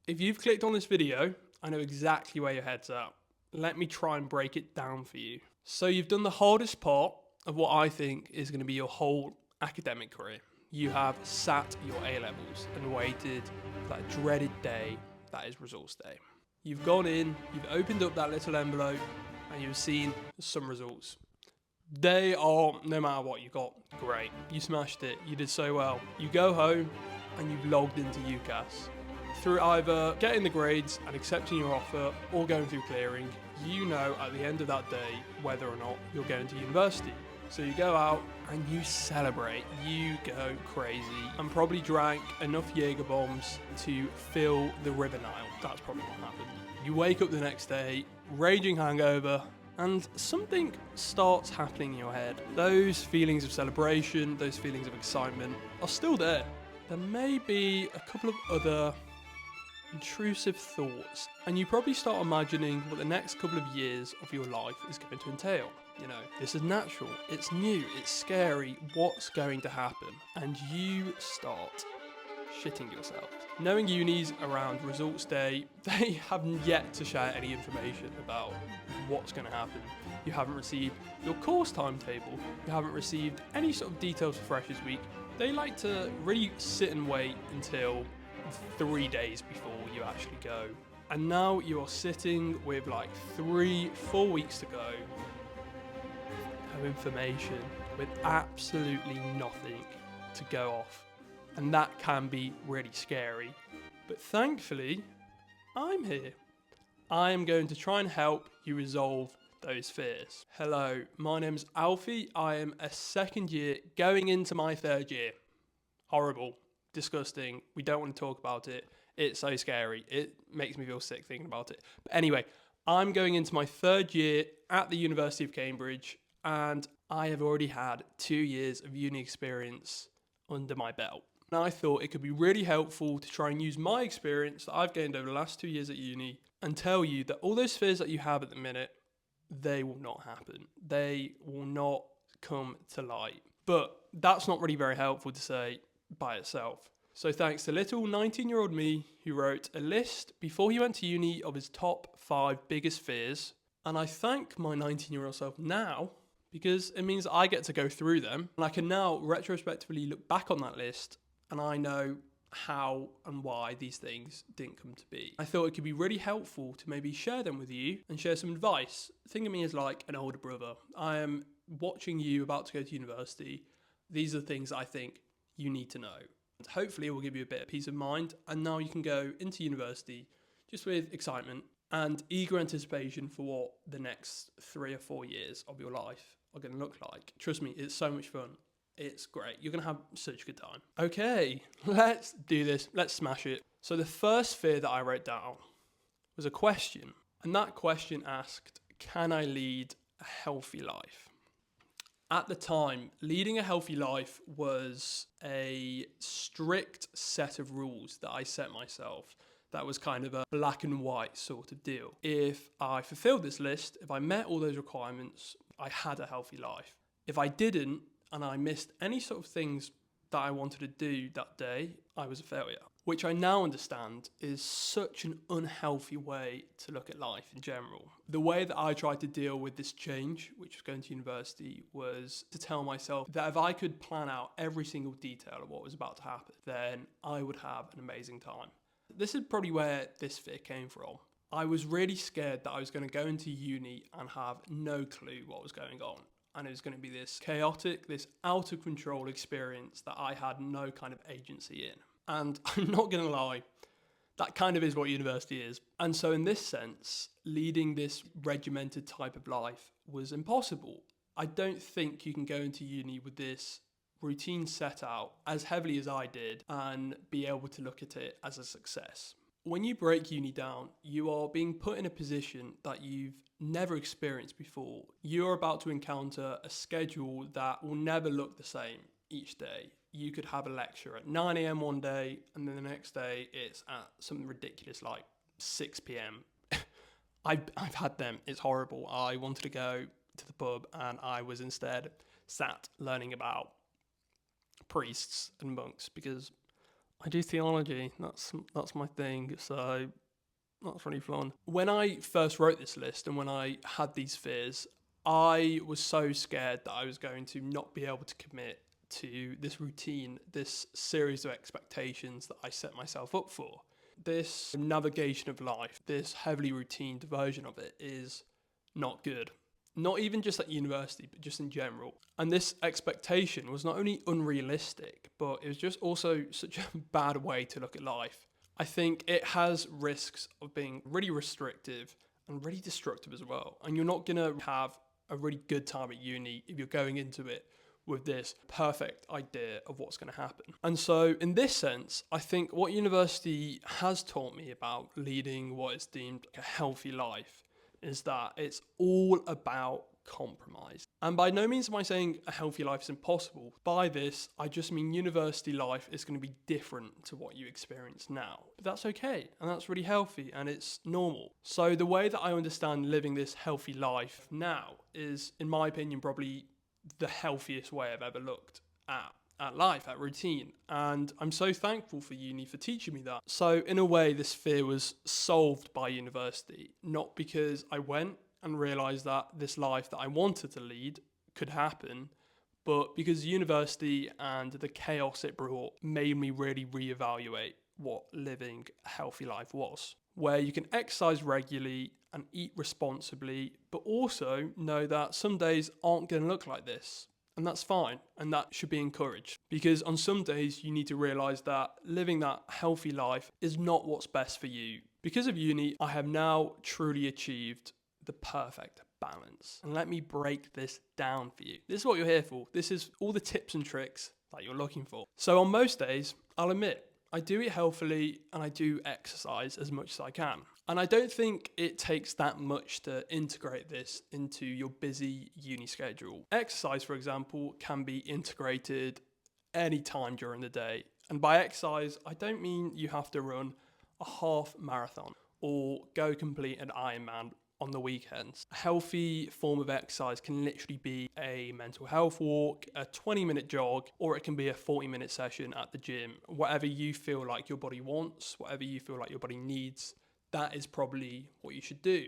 If you've clicked on this video, I know exactly where your head's at. Let me try and break it down for you. So you've done the hardest part of what I think is going to be your whole academic career. You have sat your A-levels and waited for that dreaded day that is results day. You've gone in, you've opened up that little envelope, and you've seen some results. They are, no matter what you got, great. You smashed it, you did so well. You go home and you've logged into UCAS. Through either getting the grades and accepting your offer or going through clearing, you know at the end of that day whether or not you're going to university. So you go out and you celebrate, you go crazy, and probably drank enough Jaeger bombs to fill the River Nile. That's probably what happened. You wake up the next day, raging hangover, and something starts happening in your head. Those feelings of celebration, those feelings of excitement are still there. There may be a couple of other intrusive thoughts, and you probably start imagining what the next couple of years of your life is going to entail. You know, this is natural, it's new, it's scary, what's going to happen? And you start shitting yourself. Knowing unis around results day, they haven't yet to share any information about what's going to happen. You haven't received your course timetable, you haven't received any sort of details for Freshers Week. They like to really sit and wait until 3 days before you actually go. And now you are sitting with like 3-4 weeks to go. No information, with absolutely nothing to go off. And that can be really scary. But thankfully, I'm here. I am going to try and help you resolve those fears. Hello, my name's Alfie. I am a second year going into my third year. Horrible, disgusting. We don't want to talk about it. It's so scary. It makes me feel sick thinking about it. But anyway, I'm going into my third year at the University of Cambridge, and I have already had 2 years of uni experience under my belt. And I thought it could be really helpful to try and use my experience that I've gained over the last 2 years at uni and tell you that all those fears that you have at the minute, they will not happen. They will not come to light. But that's not really very helpful to say by itself. So thanks to little 19-year-old me who wrote a list before he went to uni of his top 5 biggest fears. And I thank my 19-year-old self now because it means I get to go through them. And I can now retrospectively look back on that list and I know how and why these things didn't come to be. I thought it could be really helpful to maybe share them with you and share some advice. Think of me as like an older brother. I am watching you about to go to university. These are the things I think you need to know. And hopefully it will give you a bit of peace of mind. And now you can go into university just with excitement and eager anticipation for what the next 3 or 4 years of your life are going to look like. Trust me, it's so much fun. It's great. You're going to have such a good time. Okay, let's do this. Let's smash it. So the first fear that I wrote down was a question. And that question asked, can I lead a healthy life? At the time, leading a healthy life was a strict set of rules that I set myself. That was kind of a black and white sort of deal. If I fulfilled this list, if I met all those requirements, I had a healthy life. If I didn't, and I missed any sort of things that I wanted to do that day, I was a failure. Which I now understand is such an unhealthy way to look at life in general. The way that I tried to deal with this change, which was going to university, was to tell myself that if I could plan out every single detail of what was about to happen, then I would have an amazing time. This is probably where this fear came from. I was really scared that I was going to go into uni and have no clue what was going on. And it was going to be this chaotic, this out of control experience that I had no kind of agency in. And I'm not going to lie, that kind of is what university is. And so in this sense, leading this regimented type of life was impossible. I don't think you can go into uni with this routine set out as heavily as I did and be able to look at it as a success. When you break uni down, you are being put in a position that you've never experienced before. You're about to encounter a schedule that will never look the same each day. You could have a lecture at 9 a.m. one day, and then the next day it's at something ridiculous like 6 p.m. I've had them. It's horrible. I wanted to go to the pub, and I was instead sat learning about priests and monks because I do theology. That's my thing. So that's really fun. When I first wrote this list and when I had these fears, I was so scared that I was going to not be able to commit to this routine, this series of expectations that I set myself up for. This navigation of life, this heavily routined version of it is not good. Not even just at university, but just in general. And this expectation was not only unrealistic, but it was just also such a bad way to look at life. I think it has risks of being really restrictive and really destructive as well. And you're not going to have a really good time at uni if you're going into it with this perfect idea of what's going to happen. And so, in this sense, I think what university has taught me about leading what is deemed a healthy life is that it's all about compromise. And by no means am I saying a healthy life is impossible. By this, I just mean university life is going to be different to what you experience now. But that's okay, and that's really healthy, and it's normal. So the way that I understand living this healthy life now is, in my opinion, probably the healthiest way I've ever looked at life, at routine. And I'm so thankful for uni for teaching me that. So in a way, this fear was solved by university, not because I went and realised that this life that I wanted to lead could happen, but because university and the chaos it brought made me really reevaluate what living a healthy life was, where you can exercise regularly and eat responsibly, but also know that some days aren't going to look like this. And that's fine, and that should be encouraged. Because on some days, you need to realise that living that healthy life is not what's best for you. Because of uni, I have now truly achieved the perfect balance. And let me break this down for you. This is what you're here for. This is all the tips and tricks that you're looking for. So on most days, I'll admit, I do eat healthily and I do exercise as much as I can. And I don't think it takes that much to integrate this into your busy uni schedule. Exercise, for example, can be integrated any time during the day. And by exercise, I don't mean you have to run a half marathon or go complete an Ironman on the weekends. A healthy form of exercise can literally be a mental health walk, a 20-minute jog, or it can be a 40-minute session at the gym. Whatever you feel like your body wants, whatever you feel like your body needs, that is probably what you should do.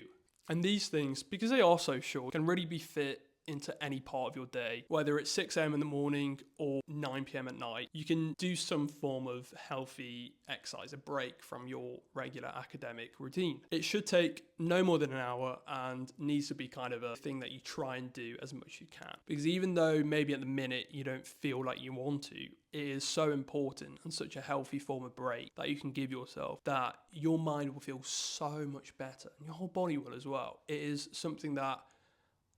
And these things, because they are so short, can really be fit into any part of your day, whether it's 6 a.m. in the morning or 9 p.m. at night. You can do some form of healthy exercise, a break from your regular academic routine. It should take no more than an hour and needs to be kind of a thing that you try and do as much as you can. Because even though maybe at the minute you don't feel like you want to, it is so important and such a healthy form of break that you can give yourself that your mind will feel so much better and your whole body will as well. It is something that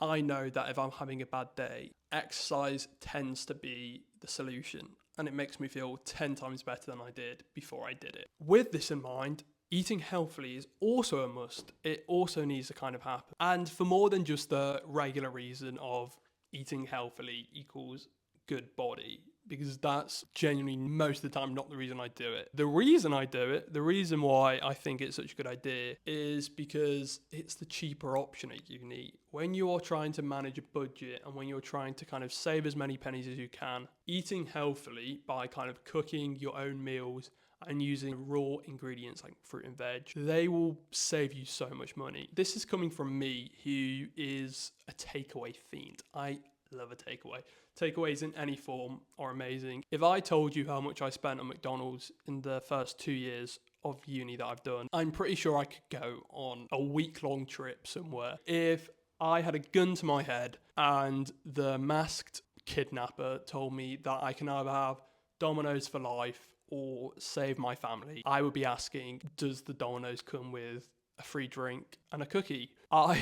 I know that if I'm having a bad day, exercise tends to be the solution, and it makes me feel 10 times better than I did before I did it. With this in mind, eating healthily is also a must. It also needs to kind of happen. And for more than just the regular reason of eating healthily equals good body, because that's genuinely most of the time not the reason I do it. The reason I do it, the reason why I think it's such a good idea is because it's the cheaper option at uni. When you are trying to manage a budget and when you're trying to kind of save as many pennies as you can, eating healthily by kind of cooking your own meals and using raw ingredients like fruit and veg, they will save you so much money. This is coming from me, who is a takeaway fiend. I love a takeaway. Takeaways in any form are amazing. If I told you how much I spent on McDonald's in the first 2 years of uni that I've done, I'm pretty sure I could go on a week-long trip somewhere. If I had a gun to my head and the masked kidnapper told me that I can either have Domino's for life or save my family, I would be asking, does the Domino's come with a free drink and a cookie? I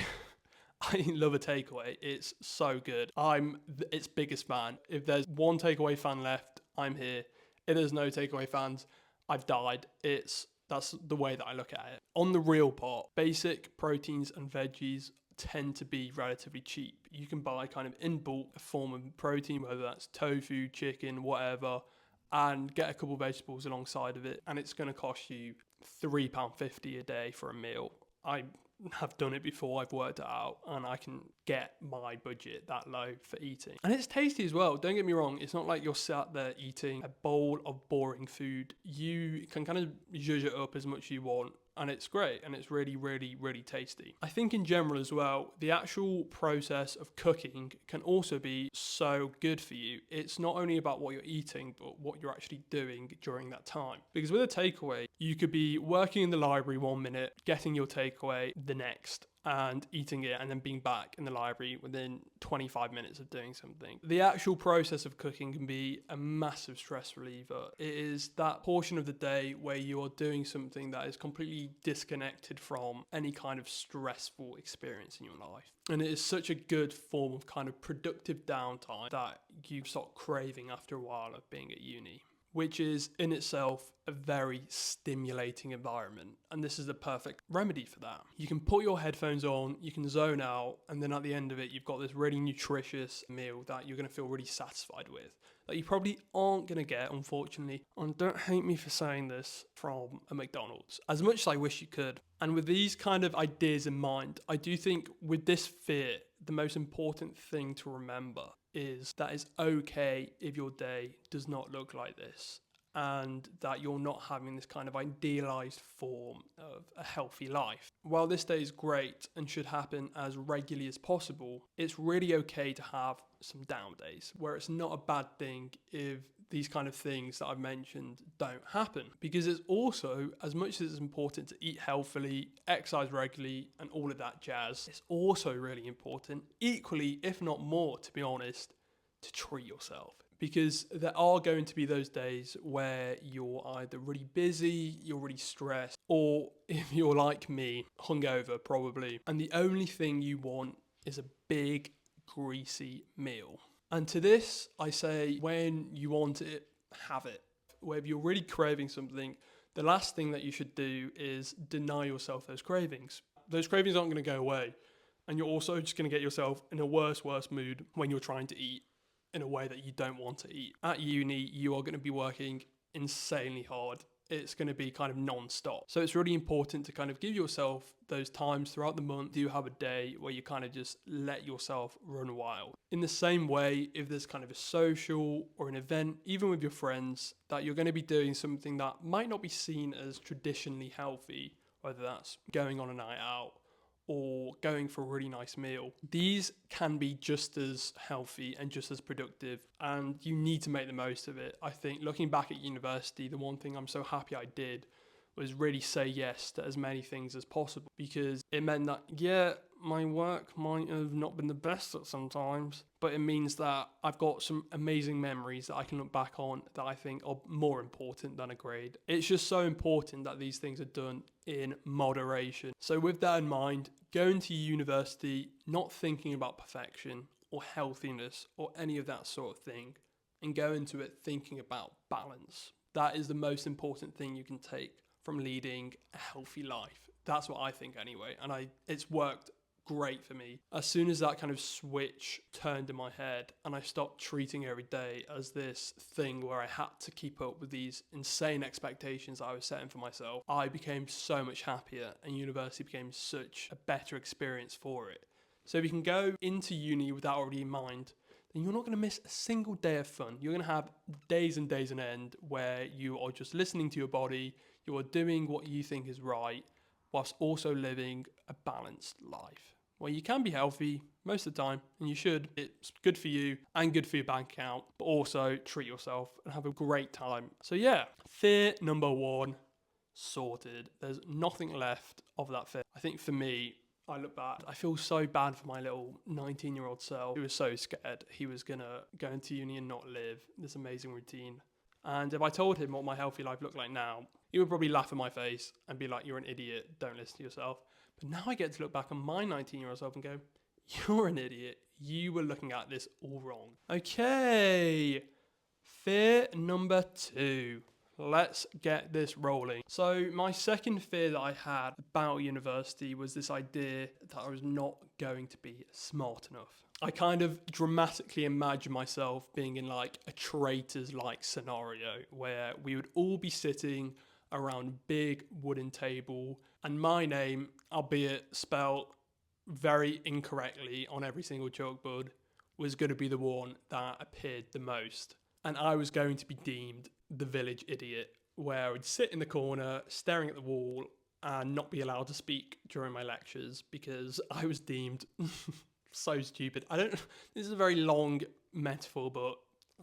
love a takeaway. It's so good. I'm its biggest fan. If there's one takeaway fan left, I'm here. If there's no takeaway fans, I've died. That's the way that I look at it. On the real part, basic proteins and veggies tend to be relatively cheap. You can buy kind of in bulk a form of protein, whether that's tofu, chicken, whatever, and get a couple of vegetables alongside of it, and it's going to cost you £3.50 a day for a meal. I have done it before, I've worked it out, and I can get my budget that low for eating. And it's tasty as well, don't get me wrong, it's not like you're sat there eating a bowl of boring food. You can kind of zhuzh it up as much as you want, and it's great, and it's really, really, really tasty. I think in general as well, the actual process of cooking can also be so good for you. It's not only about what you're eating, but what you're actually doing during that time. Because with a takeaway, you could be working in the library 1 minute, getting your takeaway the next, and eating it, and then being back in the library within 25 minutes of doing something. The actual process of cooking can be a massive stress reliever. It is that portion of the day where you are doing something that is completely disconnected from any kind of stressful experience in your life. And it is such a good form of kind of productive downtime that you start craving after a while of being at uni, which is in itself a very stimulating environment. And this is the perfect remedy for that. You can put your headphones on, you can zone out, and then at the end of it, you've got this really nutritious meal that you're gonna feel really satisfied with, that you probably aren't gonna get, unfortunately. And don't hate me for saying this, from a McDonald's, as much as I wish you could. And with these kind of ideas in mind, I do think with this fear, the most important thing to remember is that it's okay if your day does not look like this, and that you're not having this kind of idealized form of a healthy life. While this day is great and should happen as regularly as possible, it's really okay to have some down days where it's not a bad thing if these kind of things that I've mentioned don't happen. Because it's also, as much as it's important to eat healthily, exercise regularly, and all of that jazz, it's also really important, equally, if not more, to be honest, to treat yourself. Because there are going to be those days where you're either really busy, you're really stressed, or if you're like me, hungover probably, and the only thing you want is a big, greasy meal. And to this, I say, when you want it, have it. Whether you're really craving something, the last thing that you should do is deny yourself those cravings. Those cravings aren't going to go away. And you're also just going to get yourself in a worse mood when you're trying to eat in a way that you don't want to eat. At uni, you are going to be working insanely hard. It's going to be kind of non-stop. So it's really important to kind of give yourself those times throughout the month. You have a day where you kind of just let yourself run wild. In the same way, if there's kind of a social or an event, even with your friends, that you're going to be doing something that might not be seen as traditionally healthy, whether that's going on a night out or going for a really nice meal, these can be just as healthy and just as productive, and you need to make the most of it. I think looking back at university, the one thing I'm so happy I did was really say yes to as many things as possible, because it meant that, yeah, my work might have not been the best at sometimes, but it means that I've got some amazing memories that I can look back on that I think are more important than a grade. It's just so important that these things are done in moderation. So with that in mind, going to university, not thinking about perfection or healthiness or any of that sort of thing, and go into it thinking about balance. That is the most important thing you can take from leading a healthy life. That's what I think anyway, and it's worked great for me. As soon as that kind of switch turned in my head and I stopped treating every day as this thing where I had to keep up with these insane expectations I was setting for myself, I became so much happier, and university became such a better experience for it. So if you can go into uni with that already in mind, then you're not going to miss a single day of fun. You're going to have days and days on end where you are just listening to your body, you are doing what you think is right, whilst also living a balanced life, where you can be healthy most of the time, and you should. It's good for you and good for your bank account, but also treat yourself and have a great time. So yeah, fear number 1, sorted. There's nothing left of that fear. I think for me, I look back, I feel so bad for my little 19-year-old self who was so scared he was gonna go into uni and not live this amazing routine. And if I told him what my healthy life looked like now, he would probably laugh in my face and be like, you're an idiot, don't listen to yourself. But now I get to look back on my 19-year-old self and go, you're an idiot. You were looking at this all wrong. Okay, fear number 2. Let's get this rolling. So my second fear that I had about university was this idea that I was not going to be smart enough. I kind of dramatically imagined myself being in like a traitors-like scenario where we would all be sitting around a big wooden table, and my name, albeit spelt very incorrectly on every single chalkboard, was going to be the one that appeared the most. And I was going to be deemed the village idiot, where I would sit in the corner staring at the wall and not be allowed to speak during my lectures because I was deemed so stupid. This is a very long metaphor, but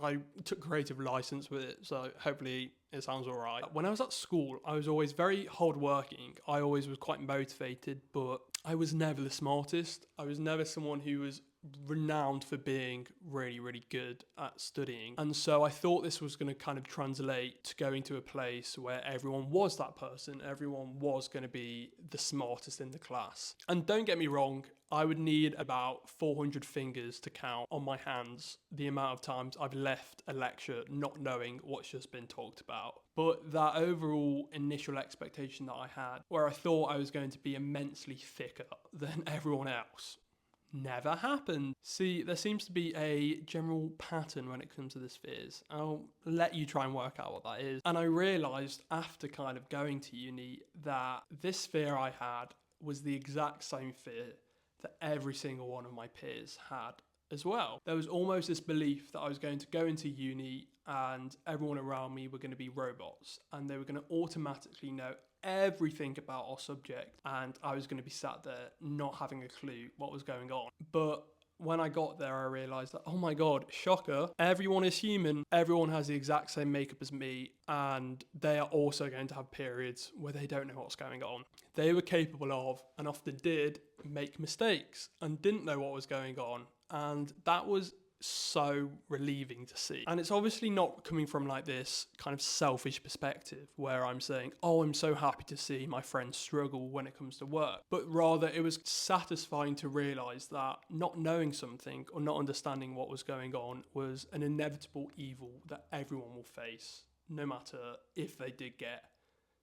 I took creative license with it, so hopefully it sounds all right. When I was at school, I was always very hardworking. I always was quite motivated, but I was never the smartest. I was never someone who was renowned for being really, really good at studying. And so I thought this was going to kind of translate to going to a place where everyone was that person. Everyone was going to be the smartest in the class. And don't get me wrong, I would need about 400 fingers to count on my hands the amount of times I've left a lecture not knowing what's just been talked about. But that overall initial expectation that I had, where I thought I was going to be immensely thicker than everyone else, never happened. See, there seems to be a general pattern when it comes to this fears. I'll let you try and work out what that is. And I realised after kind of going to uni that this fear I had was the exact same fear that every single one of my peers had as well. There was almost this belief that I was going to go into uni and everyone around me were going to be robots and they were going to automatically know everything about our subject, and I was going to be sat there not having a clue what was going on. But when I got there, I realised that, oh my God, shocker, everyone is human. Everyone has the exact same makeup as me, and they are also going to have periods where they don't know what's going on. They were capable of, and often did, make mistakes and didn't know what was going on. And that was so relieving to see. And it's obviously not coming from like this kind of selfish perspective where I'm saying, oh, I'm so happy to see my friends struggle when it comes to work, but rather it was satisfying to realize that not knowing something or not understanding what was going on was an inevitable evil that everyone will face, no matter if they did get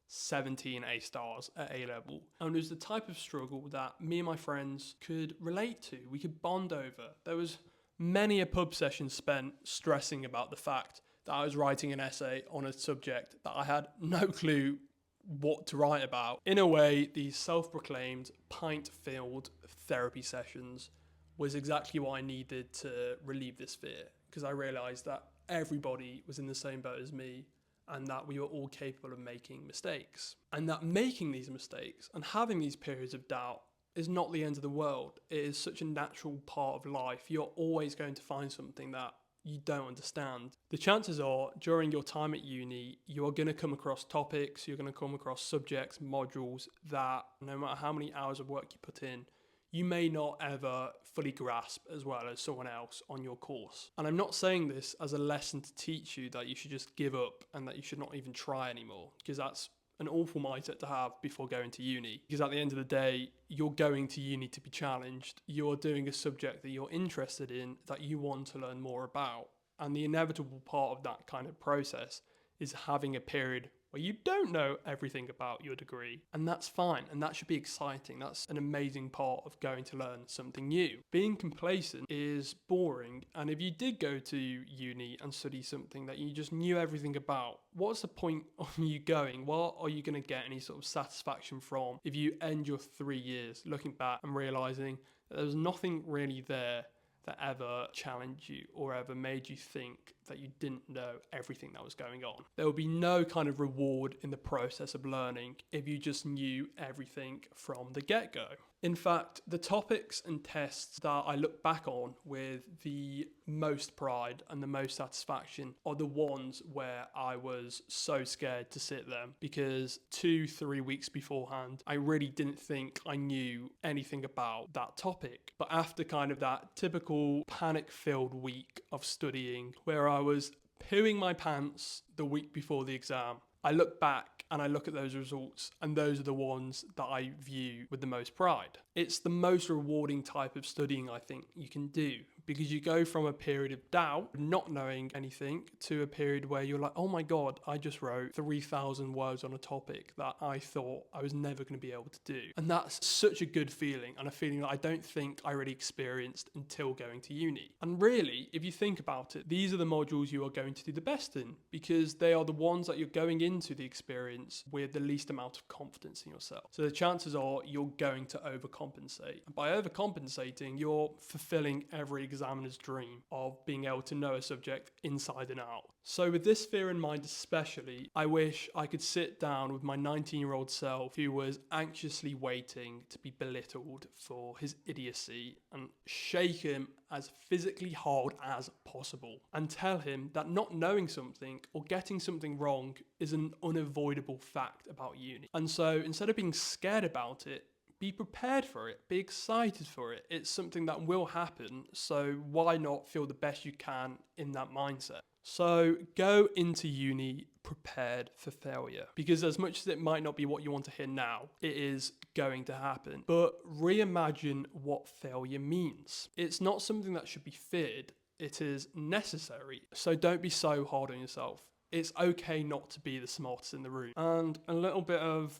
17 A stars at A level. And it was the type of struggle that me and my friends could relate to. We could bond over. There was many a pub session spent stressing about the fact that I was writing an essay on a subject that I had no clue what to write about. In a way, these self-proclaimed pint-filled therapy sessions was exactly what I needed to relieve this fear, because I realised that everybody was in the same boat as me and that we were all capable of making mistakes. And that making these mistakes and having these periods of doubt is not the end of the world. It is such a natural part of life. You're always going to find something that you don't understand. The chances are, during your time at uni, you are going to come across topics, you're going to come across subjects, modules that no matter how many hours of work you put in, you may not ever fully grasp as well as someone else on your course. And I'm not saying this as a lesson to teach you that you should just give up and that you should not even try anymore, because that's an awful mindset to have before going to uni, because at the end of the day, you're going to uni to be challenged. You're doing a subject that you're interested in, that you want to learn more about. And the inevitable part of that kind of process is having a period where you don't know everything about your degree. And that's fine. And that should be exciting. That's an amazing part of going to learn something new. Being complacent is boring. And if you did go to uni and study something that you just knew everything about, what's the point of you going? What are you going to get any sort of satisfaction from if you end your 3 years looking back and realizing that there was nothing really there that ever challenged you or ever made you think that you didn't know everything that was going on? There will be no kind of reward in the process of learning if you just knew everything from the get-go. In fact, the topics and tests that I look back on with the most pride and the most satisfaction are the ones where I was so scared to sit them, because 2-3 weeks beforehand, I really didn't think I knew anything about that topic. But after kind of that typical panic-filled week of studying where I was pooing my pants the week before the exam, I look back and I look at those results, and those are the ones that I view with the most pride. It's the most rewarding type of studying I think you can do, because you go from a period of doubt, not knowing anything, to a period where you're like, oh my God, I just wrote 3,000 words on a topic that I thought I was never going to be able to do. And that's such a good feeling, and a feeling that I don't think I really experienced until going to uni. And really, if you think about it, these are the modules you are going to do the best in, because they are the ones that you're going into the experience with the least amount of confidence in yourself. So the chances are you're going to overcompensate. And by overcompensating, you're fulfilling every examiner's dream of being able to know a subject inside and out. So with this fear in mind especially, I wish I could sit down with my 19-year-old self who was anxiously waiting to be belittled for his idiocy and shake him as physically hard as possible and tell him that not knowing something or getting something wrong is an unavoidable fact about uni. And so instead of being scared about it, be prepared for it, be excited for it. It's something that will happen, so why not feel the best you can in that mindset? So go into uni prepared for failure, because as much as it might not be what you want to hear now, it is going to happen. But reimagine what failure means. It's not something that should be feared, it is necessary. So don't be so hard on yourself. It's okay not to be the smartest in the room. And a little bit of,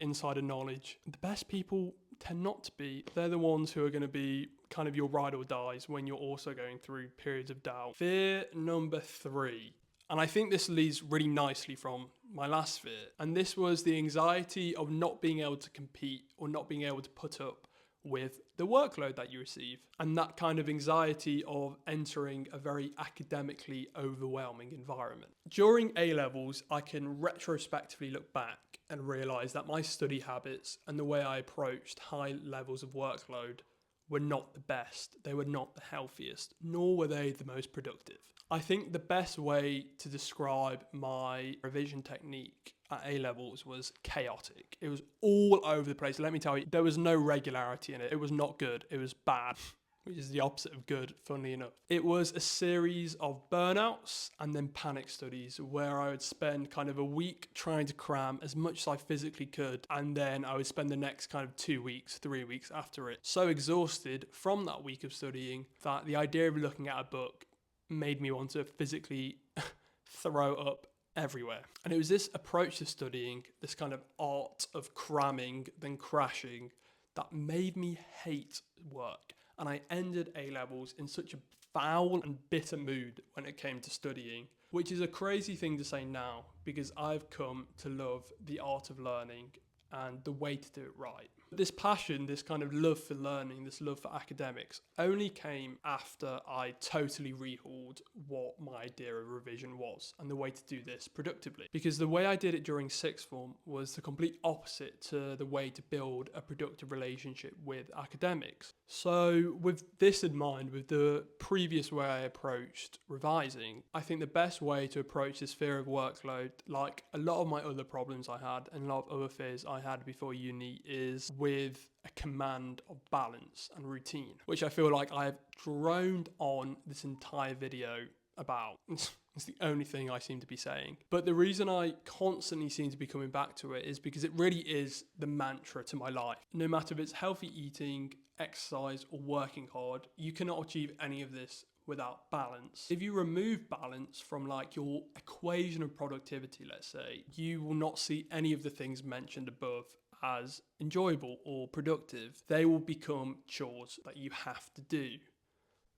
insider knowledge. The best people tend not to be. They're the ones who are going to be kind of your ride or dies when you're also going through periods of doubt. Fear number 3. And I think this leads really nicely from my last fear. And this was the anxiety of not being able to compete or not being able to put up with the workload that you receive, and that kind of anxiety of entering a very academically overwhelming environment. During A-levels, I can retrospectively look back and realise that my study habits and the way I approached high levels of workload were not the best, they were not the healthiest, nor were they the most productive. I think the best way to describe my revision technique at A-levels was chaotic. It was all over the place. Let me tell you, there was no regularity in it. It was not good. It was bad, which is the opposite of good, funnily enough. It was a series of burnouts and then panic studies where I would spend kind of a week trying to cram as much as I physically could, and then I would spend the next kind of 2 weeks, 3 weeks after it, so exhausted from that week of studying that the idea of looking at a book made me want to physically throw up everywhere. And it was this approach to studying, this kind of art of cramming, then crashing, that made me hate work. And I ended A-levels in such a foul and bitter mood when it came to studying, which is a crazy thing to say now, because I've come to love the art of learning and the way to do it right. This passion, this kind of love for learning, this love for academics only came after I totally rehauled what my idea of revision was and the way to do this productively. Because the way I did it during sixth form was the complete opposite to the way to build a productive relationship with academics. So with this in mind, with the previous way I approached revising, I think the best way to approach this fear of workload, like a lot of my other problems I had and a lot of other fears I had before uni, is with a command of balance and routine, which I feel like I've droned on this entire video about. It's the only thing I seem to be saying. But the reason I constantly seem to be coming back to it is because it really is the mantra to my life. No matter if it's healthy eating, exercise, or working hard, you cannot achieve any of this without balance. If you remove balance from like your equation of productivity, let's say, you will not see any of the things mentioned above as enjoyable or productive. They will become chores that you have to do.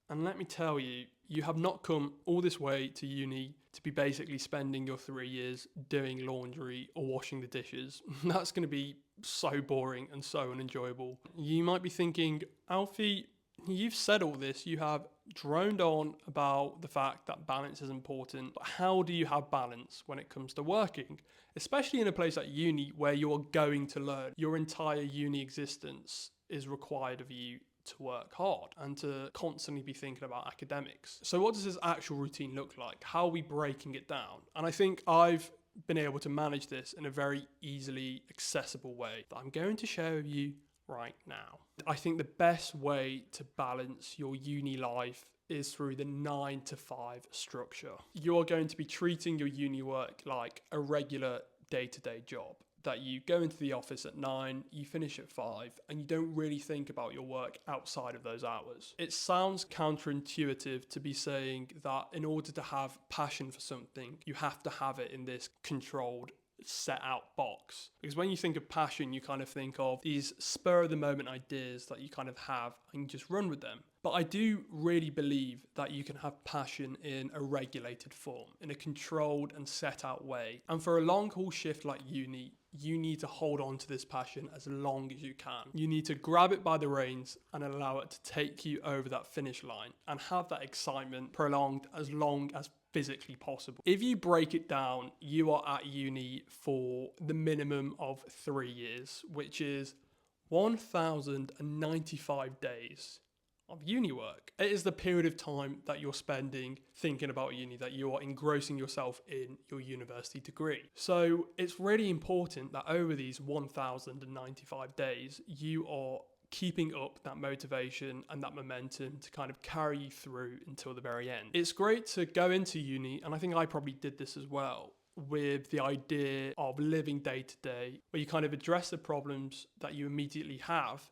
And let me tell you, you have not come all this way to uni to be basically spending your 3 years doing laundry or washing the dishes. That's going to be so boring and so unenjoyable. You might be thinking, Alfie, you've said all this, you have droned on about the fact that balance is important, but how do you have balance when it comes to working? Especially in a place like uni where you're going to learn. Your entire uni existence is required of you to work hard and to constantly be thinking about academics. So what does this actual routine look like? How are we breaking it down? And I think I've been able to manage this in a very easily accessible way that I'm going to share with you right now. I think the best way to balance your uni life is through the 9 to 5 structure. You are going to be treating your uni work like a regular day-to-day job. that you go into the office at 9, you finish at 5, and you don't really think about your work outside of those hours. It sounds counterintuitive to be saying that in order to have passion for something, you have to have it in this controlled, set out box. Because when you think of passion, you kind of think of these spur of the moment ideas that you kind of have and you just run with them. But I do really believe that you can have passion in a regulated form, in a controlled and set out way. And for a long haul shift like uni, you need to hold on to this passion as long as you can. You need to grab it by the reins and allow it to take you over that finish line and have that excitement prolonged as long as physically possible. If you break it down, you are at uni for the minimum of 3 years, which is 1,095 days of uni work. It is the period of time that you're spending thinking about uni, that you are engrossing yourself in your university degree. So it's really important that over these 1,095 days, you are keeping up that motivation and that momentum to kind of carry you through until the very end. It's great to go into uni, and I think I probably did this as well, with the idea of living day to day, where you kind of address the problems that you immediately have,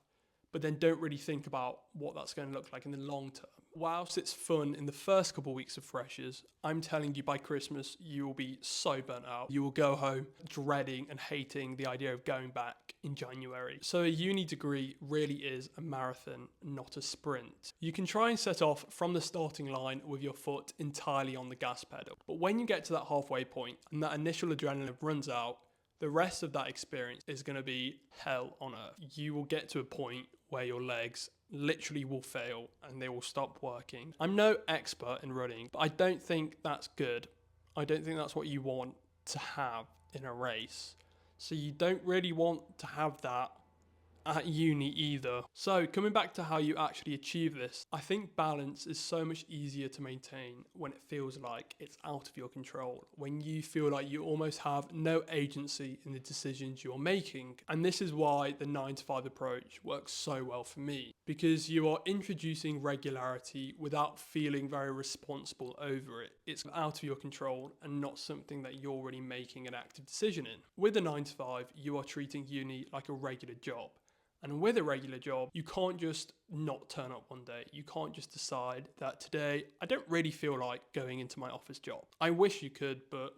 but then don't really think about what that's going to look like in the long term. Whilst it's fun in the first couple of weeks of freshers, I'm telling you by Christmas, you will be so burnt out. You will go home dreading and hating the idea of going back in January. So a uni degree really is a marathon, not a sprint. You can try and set off from the starting line with your foot entirely on the gas pedal. But when you get to that halfway point and that initial adrenaline runs out, the rest of that experience is going to be hell on earth. You will get to a point where your legs literally will fail and they will stop working. I'm no expert in running, but I don't think that's good. I don't think that's what you want to have in a race. So you don't really want to have that at uni either. So coming back to how you actually achieve this, I think balance is so much easier to maintain when it feels like it's out of your control, when you feel like you almost have no agency in the decisions you're making. And this is why the 9 to 5 approach works so well for me, because you are introducing regularity without feeling very responsible over it. It's out of your control and not something that you're really making an active decision in. With the 9 to 5, you are treating uni like a regular job. And with a regular job, you can't just not turn up one day. You can't just decide that today, I don't really feel like going into my office job. I wish you could, but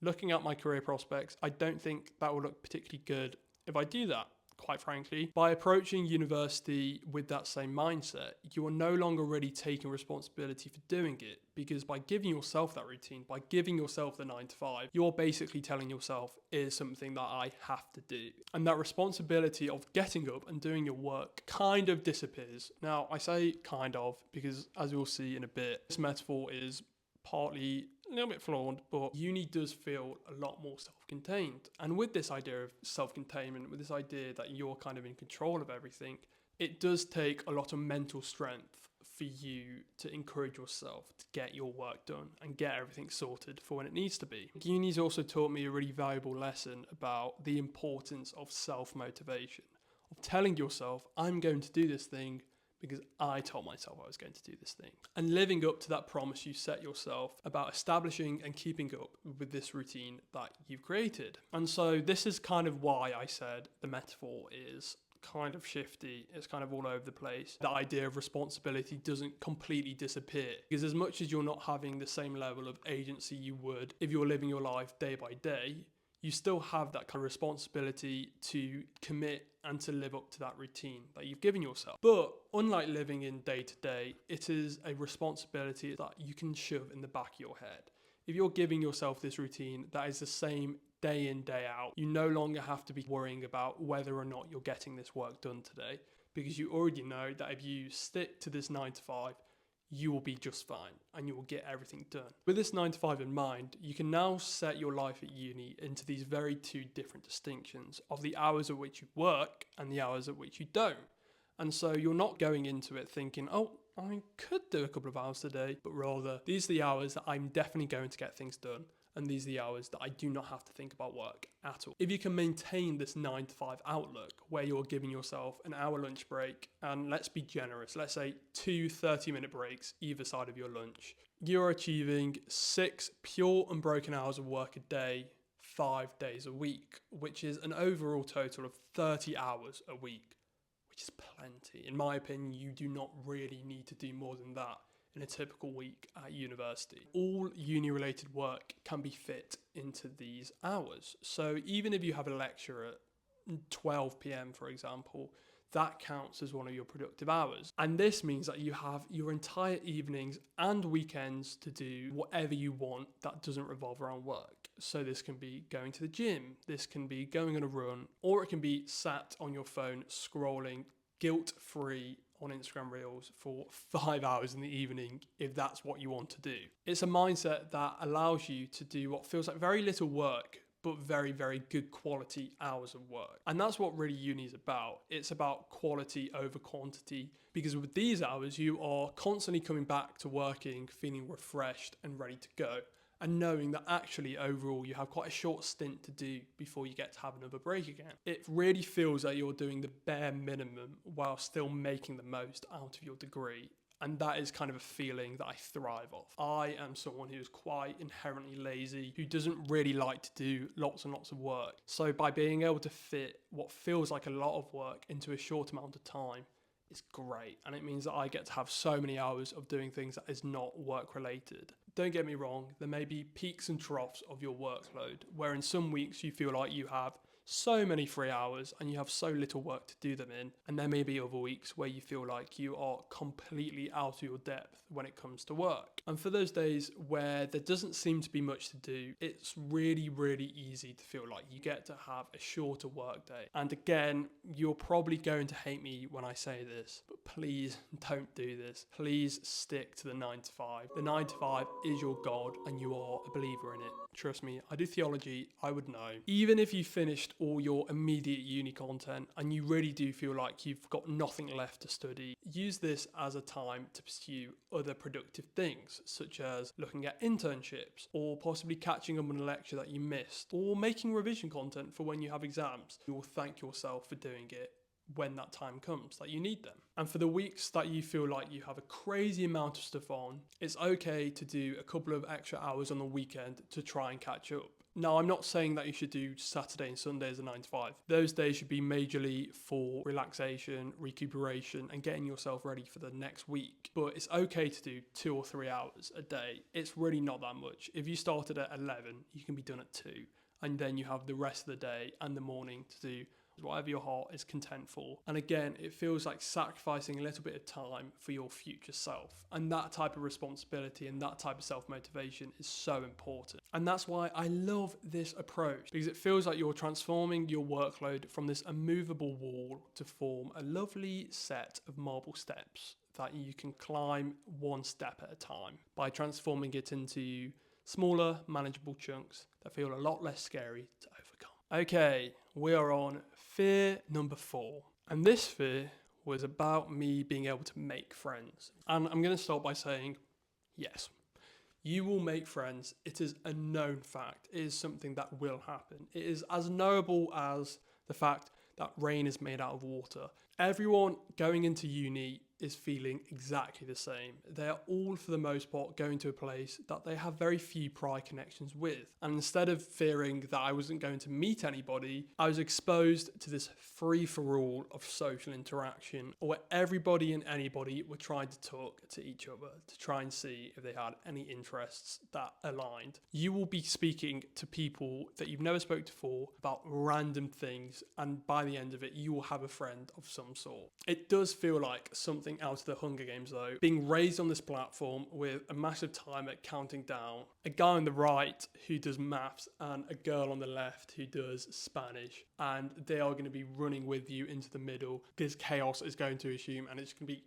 looking at my career prospects, I don't think that will look particularly good if I do that. Quite frankly, by approaching university with that same mindset, you are no longer really taking responsibility for doing it, because by giving yourself that routine, by giving yourself the 9 to 5, you're basically telling yourself it is something that I have to do. And that responsibility of getting up and doing your work kind of disappears. Now, I say kind of because, as we'll see in a bit, this metaphor is partly a little bit flawed, but uni does feel a lot more self-contained. And with this idea of self-containment, with this idea that you're kind of in control of everything, it does take a lot of mental strength for you to encourage yourself to get your work done and get everything sorted for when it needs to be. Uni's also taught me a really valuable lesson about the importance of self-motivation, of telling yourself, I'm going to do this thing because I told myself I was going to do this thing. And living up to that promise you set yourself about establishing and keeping up with this routine that you've created. And so this is kind of why I said the metaphor is kind of shifty. It's kind of all over the place. The idea of responsibility doesn't completely disappear, because as much as you're not having the same level of agency you would if you're living your life day by day, you still have that kind of responsibility to commit and to live up to that routine that you've given yourself. But unlike living in day to day, it is a responsibility that you can shove in the back of your head. If you're giving yourself this routine that is the same day in, day out, you no longer have to be worrying about whether or not you're getting this work done today, because you already know that if you stick to this 9 to 5, you will be just fine and you will get everything done. With this 9 to 5 in mind, you can now set your life at uni into these very two different distinctions of the hours at which you work and the hours at which you don't. And so you're not going into it thinking, oh, I could do a couple of hours today, but rather these are the hours that I'm definitely going to get things done. And these are the hours that I do not have to think about work at all. If you can maintain this 9 to 5 outlook where you're giving yourself an hour lunch break, and let's be generous, let's say 2 30-minute breaks either side of your lunch, you're achieving 6 pure unbroken hours of work a day 5 days a week, which is an overall total of 30 hours a week, which is plenty. In my opinion, you do not really need to do more than that in a typical week at university. All uni-related work can be fit into these hours. So even if you have a lecture at 12 p.m, for example, that counts as one of your productive hours. And this means that you have your entire evenings and weekends to do whatever you want that doesn't revolve around work. So this can be going to the gym, this can be going on a run, or it can be sat on your phone scrolling guilt-free on Instagram Reels for 5 hours in the evening if that's what you want to do. It's a mindset that allows you to do what feels like very little work, but very, very good quality hours of work. And that's what really uni is about. It's about quality over quantity, because with these hours, you are constantly coming back to working, feeling refreshed and ready to go, and knowing that actually overall you have quite a short stint to do before you get to have another break again. It really feels like you're doing the bare minimum while still making the most out of your degree. And that is kind of a feeling that I thrive off. I am someone who is quite inherently lazy, who doesn't really like to do lots and lots of work. So by being able to fit what feels like a lot of work into a short amount of time is great. And it means that I get to have so many hours of doing things that is not work related. Don't get me wrong, there may be peaks and troughs of your workload, where in some weeks you feel like you have so many free hours and you have so little work to do them in, and there may be other weeks where you feel like you are completely out of your depth when it comes to work. And for those days where there doesn't seem to be much to do, it's really, really easy to feel like you get to have a shorter work day. And again, you're probably going to hate me when I say this, but please don't do this. Please stick to the 9 to 5. The 9 to 5 is your God and you are a believer in it. Trust me, I do theology, I would know. Even if you finished all your immediate uni content and you really do feel like you've got nothing left to study, use this as a time to pursue other productive things, such as looking at internships, or possibly catching up on a lecture that you missed, or making revision content for when you have exams. You will thank yourself for doing it when that time comes that you need them. And for the weeks that you feel like you have a crazy amount of stuff on, it's okay to do a couple of extra hours on the weekend to try and catch up. Now, I'm not saying that you should do Saturday and Sunday as a 9 to 5. Those days should be majorly for relaxation, recuperation, and getting yourself ready for the next week. But it's okay to do 2 or 3 hours a day. It's really not that much. If you started at 11, you can be done at 2. And then you have the rest of the day and the morning to do whatever your heart is content for. And again, it feels like sacrificing a little bit of time for your future self. And that type of responsibility and that type of self-motivation is so important. And that's why I love this approach, because it feels like you're transforming your workload from this immovable wall to form a lovely set of marble steps that you can climb one step at a time by transforming it into smaller, manageable chunks that feel a lot less scary to overcome. Okay, we are on fear number 4. And this fear was about me being able to make friends. And I'm going to start by saying, yes, you will make friends. It is a known fact. It is something that will happen. It is as knowable as the fact that rain is made out of water. Everyone going into uni is feeling exactly the same. They are all, for the most part, going to a place that they have very few prior connections with. And instead of fearing that I wasn't going to meet anybody, I was exposed to this free-for-all of social interaction where everybody and anybody were trying to talk to each other to try and see if they had any interests that aligned. You will be speaking to people that you've never spoken to before about random things, and by the end of it, you will have a friend of some sort. It does feel like something out of the Hunger Games though, being raised on this platform with a massive timer counting down, a guy on the right who does maths and a girl on the left who does Spanish, and they are going to be running with you into the middle because chaos is going to assume, and it's going to be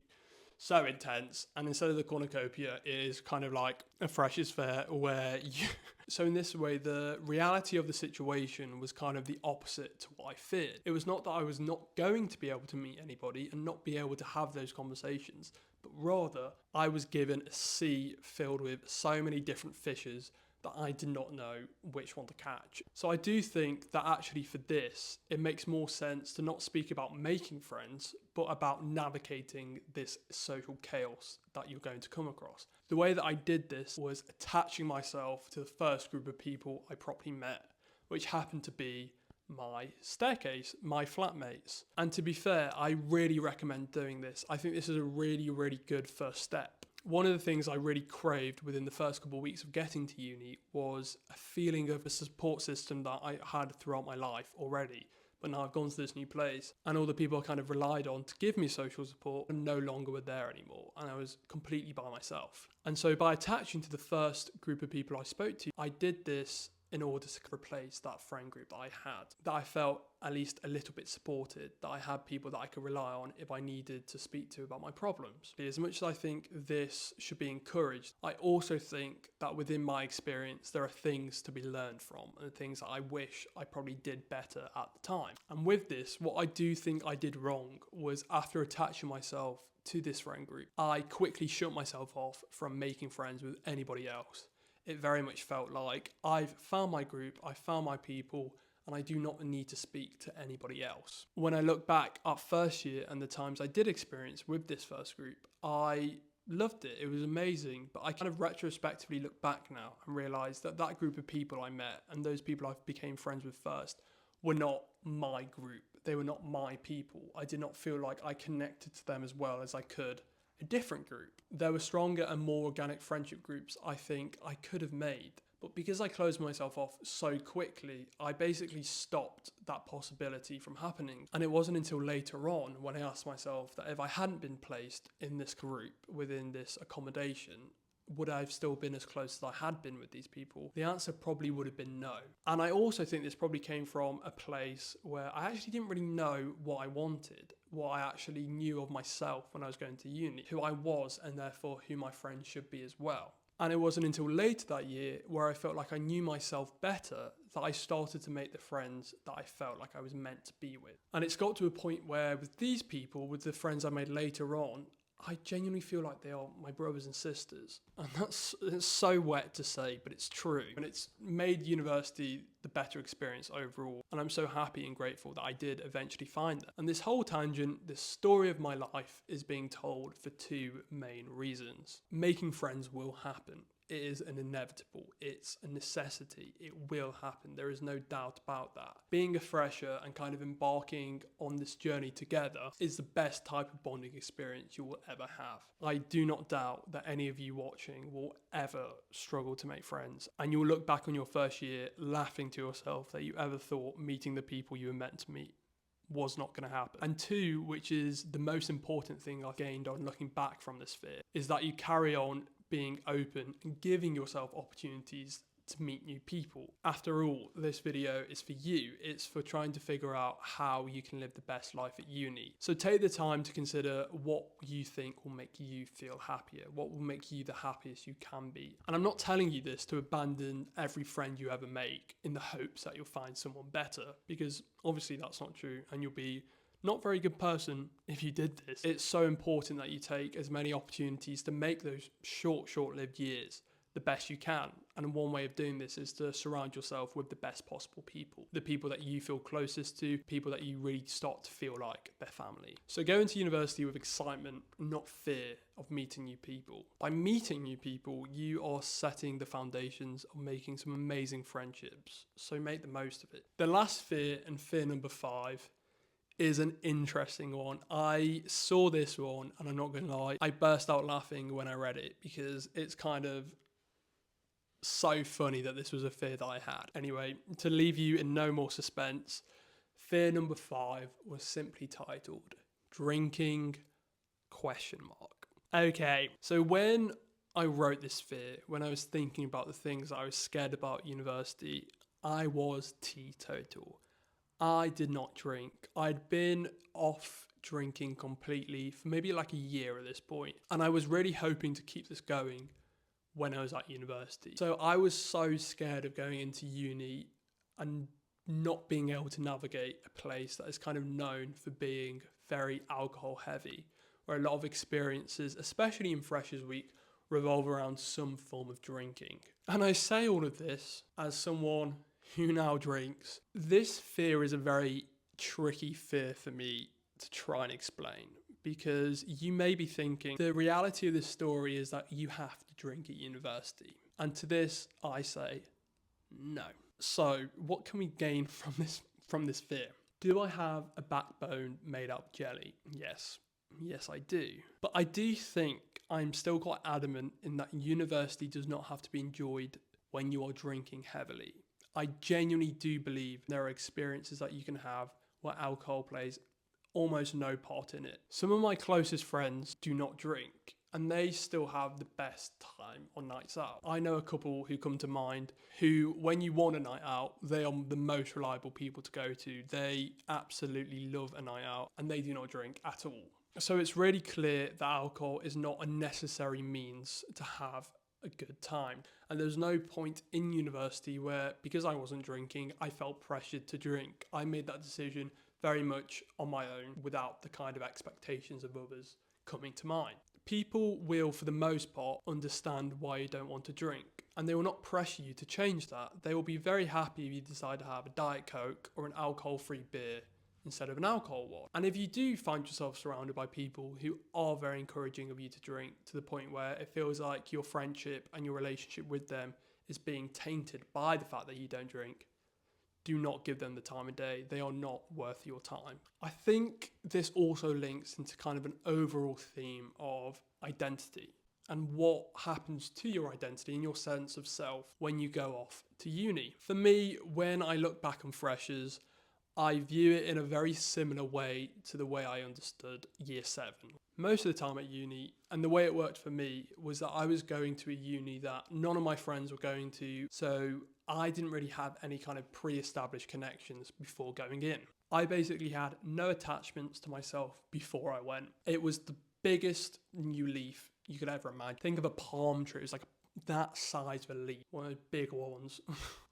so intense. And instead of the cornucopia, it is kind of like a freshers fair where you... So in this way, the reality of the situation was kind of the opposite to what I feared. It was not that I was not going to be able to meet anybody and not be able to have those conversations, but rather I was given a sea filled with so many different fishes that I did not know which one to catch. So I do think that actually for this, it makes more sense to not speak about making friends, but about navigating this social chaos that you're going to come across. The way that I did this was attaching myself to the first group of people I properly met, which happened to be my staircase, my flatmates. And to be fair, I really recommend doing this. I think this is a really, really good first step. One of the things I really craved within the first couple of weeks of getting to uni was a feeling of a support system that I had throughout my life already. But now I've gone to this new place and all the people I kind of relied on to give me social support no longer were there anymore. And I was completely by myself. And so by attaching to the first group of people I spoke to, I did this in order to replace that friend group that I had, that I felt at least a little bit supported, that I had people that I could rely on if I needed to speak to about my problems. As much as I think this should be encouraged, I also think that within my experience, there are things to be learned from and things that I wish I probably did better at the time. And with this, what I do think I did wrong was after attaching myself to this friend group, I quickly shut myself off from making friends with anybody else. It very much felt like I've found my group, I found my people, and I do not need to speak to anybody else. When I look back at first year and the times I did experience with this first group, I loved it. It was amazing. But I kind of retrospectively look back now and realize that that group of people I met and those people I became friends with first were not my group. They were not my people. I did not feel like I connected to them as well as I could a different group. There were stronger and more organic friendship groups I think I could have made. But because I closed myself off so quickly, I basically stopped that possibility from happening. And it wasn't until later on when I asked myself that if I hadn't been placed in this group within this accommodation, would I have still been as close as I had been with these people? The answer probably would have been no. And I also think this probably came from a place where I actually didn't really know what I wanted, what I actually knew of myself when I was going to uni, who I was and therefore who my friends should be as well. And it wasn't until later that year where I felt like I knew myself better that I started to make the friends that I felt like I was meant to be with. And it's got to a point where with these people, with the friends I made later on, I genuinely feel like they are my brothers and sisters. And it's so wet to say, but it's true. And it's made university the better experience overall. And I'm so happy and grateful that I did eventually find them. And this whole tangent, this story of my life is being told for two main reasons. Making friends will happen. It is an inevitable. It's a necessity. It will happen. There is no doubt about that. Being a fresher and kind of embarking on this journey together is the best type of bonding experience you will ever have. I do not doubt that any of you watching will ever struggle to make friends, and you'll look back on your first year laughing to yourself that you ever thought meeting the people you were meant to meet was not going to happen. And two, which is the most important thing I've gained on looking back from this fear, is that you carry on being open and giving yourself opportunities to meet new people. After all, this video is for you. It's for trying to figure out how you can live the best life at uni. So take the time to consider what you think will make you feel happier, what will make you the happiest you can be. And I'm not telling you this to abandon every friend you ever make in the hopes that you'll find someone better, because obviously that's not true and you'll be not very good person if you did this. It's so important that you take as many opportunities to make those short-lived years the best you can. And one way of doing this is to surround yourself with the best possible people. The people that you feel closest to, people that you really start to feel like their family. So go into university with excitement, not fear of meeting new people. By meeting new people, you are setting the foundations of making some amazing friendships. So make the most of it. The last fear, and fear number 5, is an interesting one. I saw this one and I'm not gonna lie, I burst out laughing when I read it because it's kind of so funny that this was a fear that I had. Anyway, to leave you in no more suspense, fear number 5 was simply titled drinking ? Okay, so when I wrote this fear, when I was thinking about the things I was scared about at university, I was teetotal. I did not drink. I'd been off drinking completely for maybe like a year at this point, and I was really hoping to keep this going when I was at university. So I was so scared of going into uni and not being able to navigate a place that is kind of known for being very alcohol heavy, where a lot of experiences, especially in Freshers Week, revolve around some form of drinking. And I say all of this as someone who now drinks. This fear is a very tricky fear for me to try and explain, because you may be thinking the reality of this story is that you have to drink at university. And to this, I say no. So, what can we gain from this fear? Do I have a backbone made out of jelly? Yes. Yes, I do. But I do think I'm still quite adamant in that university does not have to be enjoyed when you are drinking heavily. I genuinely do believe there are experiences that you can have where alcohol plays almost no part in it. Some of my closest friends do not drink and they still have the best time on nights out. I know a couple who come to mind who, when you want a night out, they are the most reliable people to go to. They absolutely love a night out and they do not drink at all. So it's really clear that alcohol is not a necessary means to have a good time. And there's no point in university where, because I wasn't drinking, I felt pressured to drink. I made that decision very much on my own without the kind of expectations of others coming to mind. People will, for the most part, understand why you don't want to drink, and they will not pressure you to change that. They will be very happy if you decide to have a Diet Coke or an alcohol-free beer instead of an alcohol one. And if you do find yourself surrounded by people who are very encouraging of you to drink to the point where it feels like your friendship and your relationship with them is being tainted by the fact that you don't drink, do not give them the time of day. They are not worth your time. I think this also links into kind of an overall theme of identity and what happens to your identity and your sense of self when you go off to uni. For me, when I look back on freshers, I view it in a very similar way to the way I understood year 7. Most of the time at uni, and the way it worked for me was that I was going to a uni that none of my friends were going to, so I didn't really have any kind of pre-established connections before going in. I basically had no attachments to myself before I went. It was the biggest new leaf you could ever imagine. Think of a palm tree. It was like that size of a leaf, one of those big ones.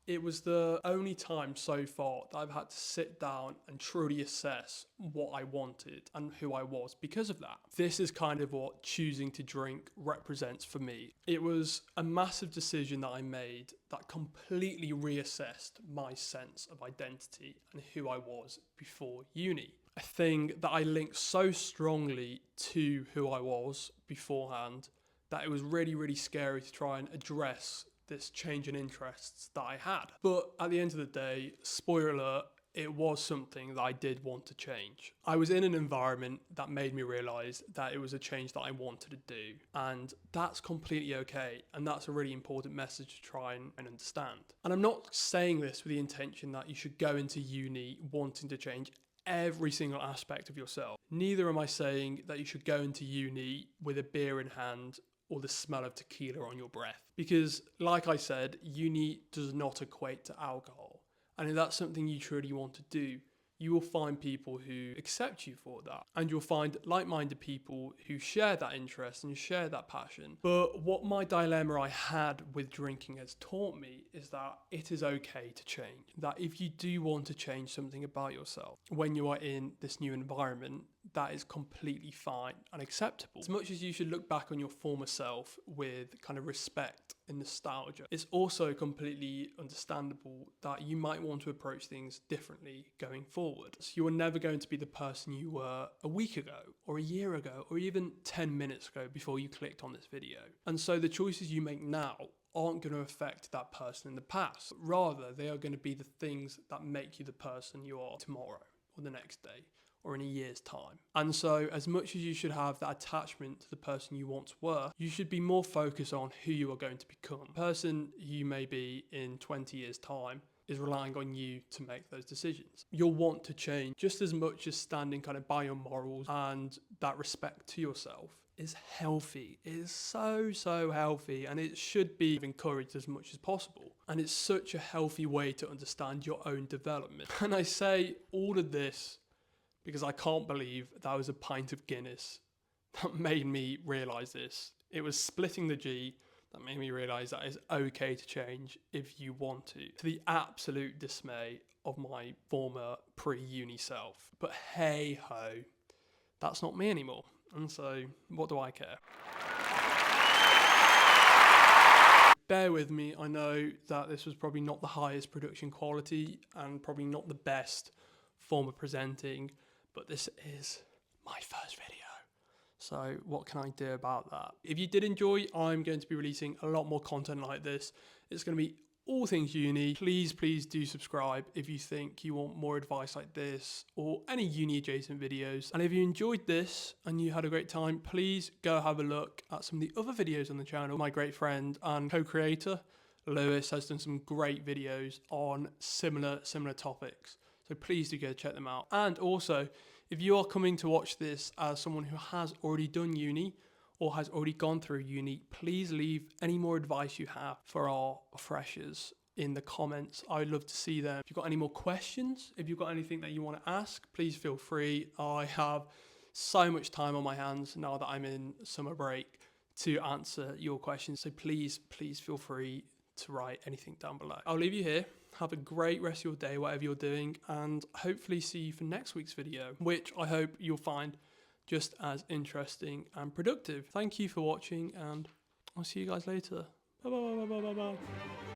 It was the only time so far that I've had to sit down and truly assess what I wanted and who I was because of that. This is kind of what choosing to drink represents for me. It was a massive decision that I made that completely reassessed my sense of identity and who I was before uni. A thing that I linked so strongly to who I was beforehand that it was really, really scary to try and address this change in interests that I had. But at the end of the day, spoiler alert, it was something that I did want to change. I was in an environment that made me realise that it was a change that I wanted to do. And that's completely okay. And that's a really important message to try and understand. And I'm not saying this with the intention that you should go into uni wanting to change every single aspect of yourself. Neither am I saying that you should go into uni with a beer in hand or the smell of tequila on your breath. Because, like I said, uni does not equate to alcohol. And if that's something you truly want to do, you will find people who accept you for that. And you'll find like-minded people who share that interest and share that passion. But what my dilemma I had with drinking has taught me is that it is okay to change. That if you do want to change something about yourself when you are in this new environment, that is completely fine and acceptable. As much as you should look back on your former self with kind of respect and nostalgia, it's also completely understandable that you might want to approach things differently going forward. So you are never going to be the person you were a week ago or a year ago or even 10 minutes ago before you clicked on this video. And so the choices you make now aren't going to affect that person in the past. Rather, they are going to be the things that make you the person you are tomorrow or the next day or in a year's time. And so as much as you should have that attachment to the person you once were, you should be more focused on who you are going to become. The person you may be in 20 years' time is relying on you to make those decisions. You'll want to change just as much as standing kind of by your morals, and that respect to yourself is healthy. It is so healthy, and it should be encouraged as much as possible. And it's such a healthy way to understand your own development. And I say all of this because I can't believe that was a pint of Guinness that made me realise this. It was splitting the G that made me realise that it's okay to change if you want to the absolute dismay of my former pre-uni self. But hey ho, that's not me anymore. And so, what do I care? Bear with me, I know that this was probably not the highest production quality and probably not the best form of presenting, but this is my first video. So what can I do about that? If you did enjoy, I'm going to be releasing a lot more content like this. It's going to be all things uni. Please do subscribe if you think you want more advice like this or any uni adjacent videos. And if you enjoyed this and you had a great time, please go have a look at some of the other videos on the channel. My great friend and co-creator Lewis has done some great videos on similar topics, so please do go check them out. And also, if you are coming to watch this as someone who has already done uni or has already gone through uni, please leave any more advice you have for our freshers in the comments. I would love to see them. If you've got any more questions, if you've got anything that you want to ask, please feel free. I have so much time on my hands now that I'm in summer break to answer your questions. So please feel free to write anything down below. I'll leave you here. Have a great rest of your day, whatever you're doing, and hopefully see you for next week's video, which I hope you'll find just as interesting and productive. Thank you for watching, and I'll see you guys later. Bye bye bye bye bye bye.